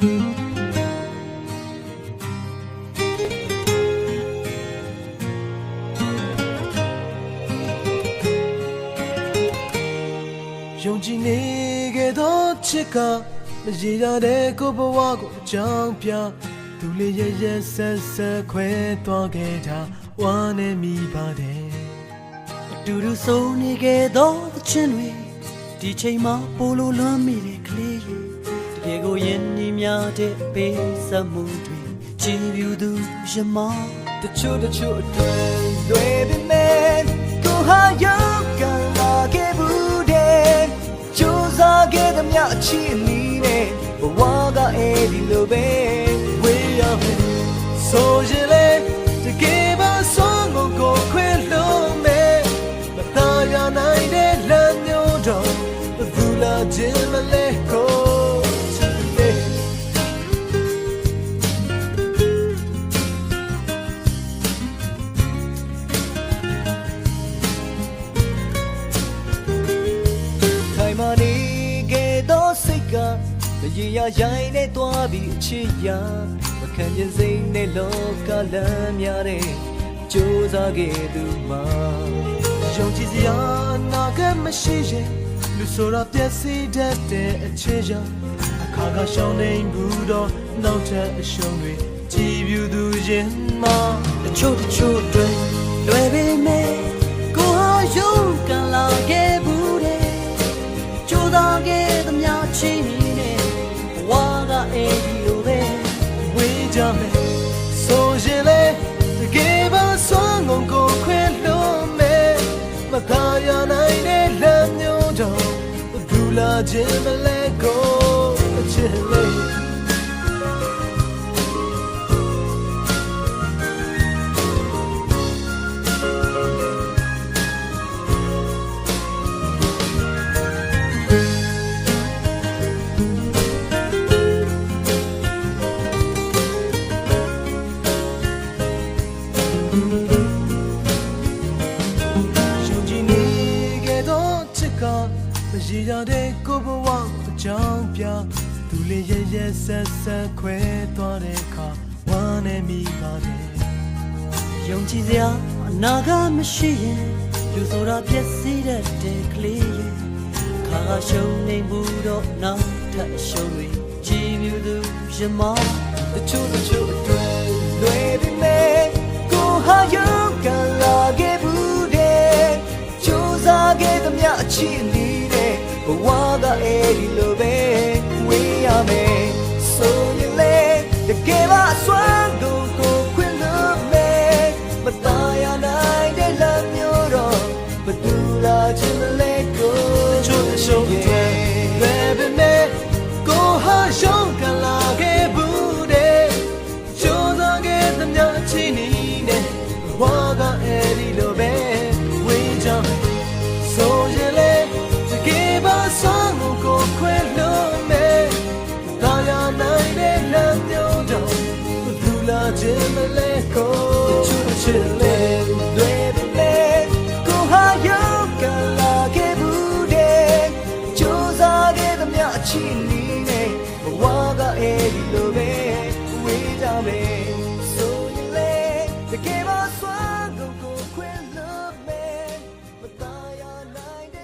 用尽你给多几个，没记着的过不我过奖票，独立夜夜色色快多给他，我的米巴的。တူတူဆုံးနေခဲ့သောသချင်းတွေဒီချိန်မှာပိုလိုလွမ်းမိတဲ့ကလေးရဲ့တကယ်ကိုယဉ်ညီများတဲ့ပေးစမှုတွေကြည်ပြူသူရမတချို့အတွက်လွယ်ပေမဲ့ကိုဟာရောက်ကန်လာခဲ့ဘူးတဲ့ကြိုးစားခဲ့သမျှအချစ်အနီးနဲ့ဘဝကအဲ့ဒီလိုပဲဝေးရမယ်ဆိုရင်လေတကယ်ပါဆုံးကိုခွဲလို့မယ်မသားရနိုင်တဲ့လမ်းမျိုးတော့ဘယ်သူလာခြင်းမလဲကိုရေရရိုင်းနဲ့တွားပြီးအချစ်ရမခံကျင်စိတ်နဲ့လောကလမ်းများတဲ့ကြိုးစားခဲ့သူမှာယုံကြည်စရာနာကမရှိရင်လူဆိုတာပျက်စီးတတ်တဲ့အချစ်ရအခါကရှောင်းနေဘူးတော့နောက်ထပ်အရှုံးတွေကြည်ပြူသူရင်မှာတချို့တွေလွယ်ပေမဲ့ကိုဟာယုံကန်လာခဲ့ဘူးတဲ့ကြိုးစားခဲ့သမျှချင်းအဲ့ဒီလိုပဲဝေးကြမယ်ဆိုရင်လေတကယ်ပါဆုံးကိုခွဲလို့မယ်မသားရနိုင်တဲ့လမ်းမျိုးတော့ဘူလာခြင်းမလဲကိုအချစ်လေးရေရတဲ့ကိုဘဝအကြောင်းပြသူလေးရဲ့ရဲ့ဆက်ဆက်ခွဲသွားတဲ့အခါဝမ်းနဲ့မိပါတယ်ယုံကြည်စရာအနာဂတ်မရှိရင်လူဆိုတာပျက်စီးတတ်တဲ့ကလေးရဲ့ခါရှုံးနေဘူးတော့နောက်ထပ်ရှုံးတွေကြည်ပြူသူရမတချို့အတွက်လွယ်ပြီ